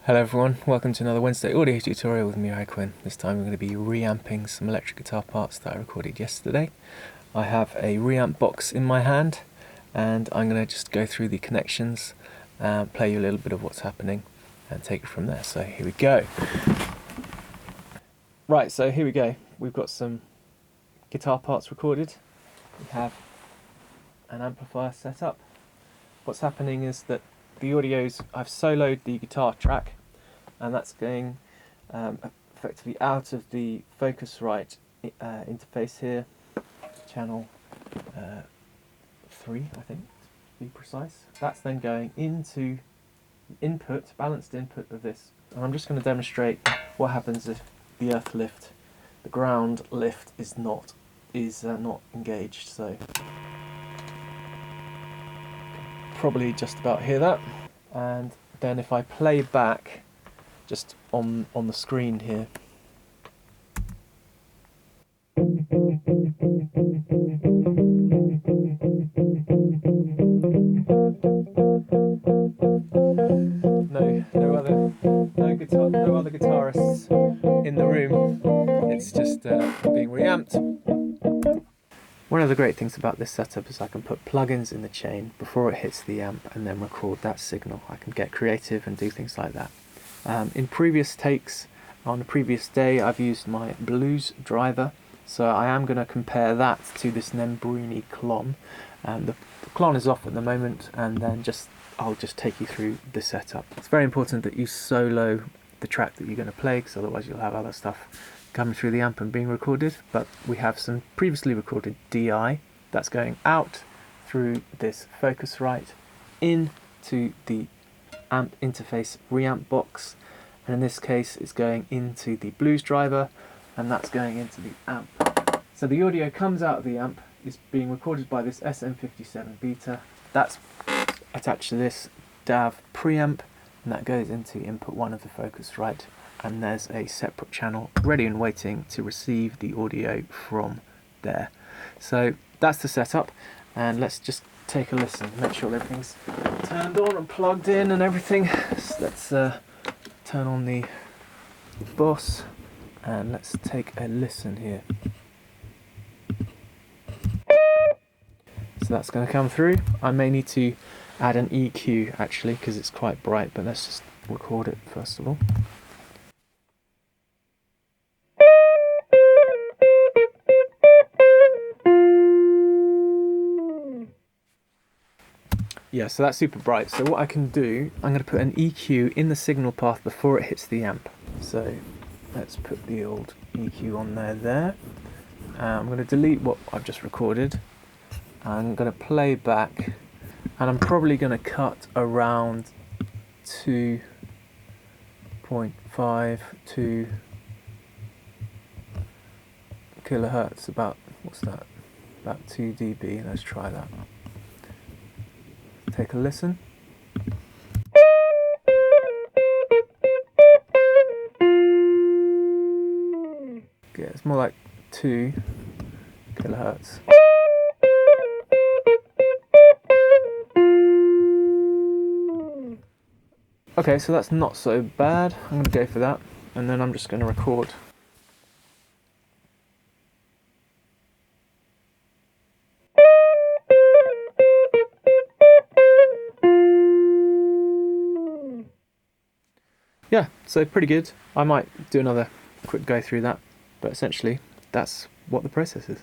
Hello everyone, welcome to another Wednesday audio tutorial with me, Quinn. This time we're going to be reamping some electric guitar parts that I recorded yesterday. I have a reamp box in my hand and I'm going to just go through the connections, play you a little bit of what's happening and take it from there. So here we go. Right, so here we go. We've got some guitar parts recorded. We have an amplifier set up. What's happening is that the audio's, I've soloed the guitar track and that's going effectively out of the Focusrite interface here, channel 3 I think to be precise. That's then going into input, balanced input of this, and I'm just going to demonstrate what happens if the earth lift, the ground lift is not engaged. So probably just about hear that, and then if I play back just on the screen here, no other guitarists in the room. It's just being reamped. One of the great things about this setup is I can put plugins in the chain before it hits the amp and then record that signal. I can get creative and do things like that. In previous takes, on the previous day, I've used my blues driver, so I am going to compare that to this Nembrini clon. The clon is off at the moment, and then I'll just take you through the setup. It's very important that you solo the track that you're going to play, because otherwise you'll have other stuff coming through the amp and being recorded. But we have some previously recorded DI that's going out through this Focusrite into the amp interface reamp box, and in this case it's going into the blues driver and that's going into the amp. So the audio comes out of the amp, is being recorded by this SM57 beta, that's attached to this DAV preamp, and that goes into input 1 of the Focusrite, and there's a separate channel ready and waiting to receive the audio from there. So that's the setup, and let's just take a listen, make sure everything's turned on and plugged in and everything. So let's turn on the Boss and let's take a listen here. So that's going to come through. I may need to add an EQ actually because it's quite bright, but let's just record it first of all. Yeah, so that's super bright. So what I can do, I'm going to put an EQ in the signal path before it hits the amp. So let's put the old EQ on there. I'm going to delete what I've just recorded. I'm going to play back, and I'm probably going to cut around 2.5 to kilohertz, about, what's that? About 2 dB. Let's try that. Take a listen. Yeah, it's more like 2 kilohertz. Okay, so that's not so bad. I'm going to go for that, and then I'm just going to record. Yeah, so pretty good. I might do another quick go through that, but essentially that's what the process is.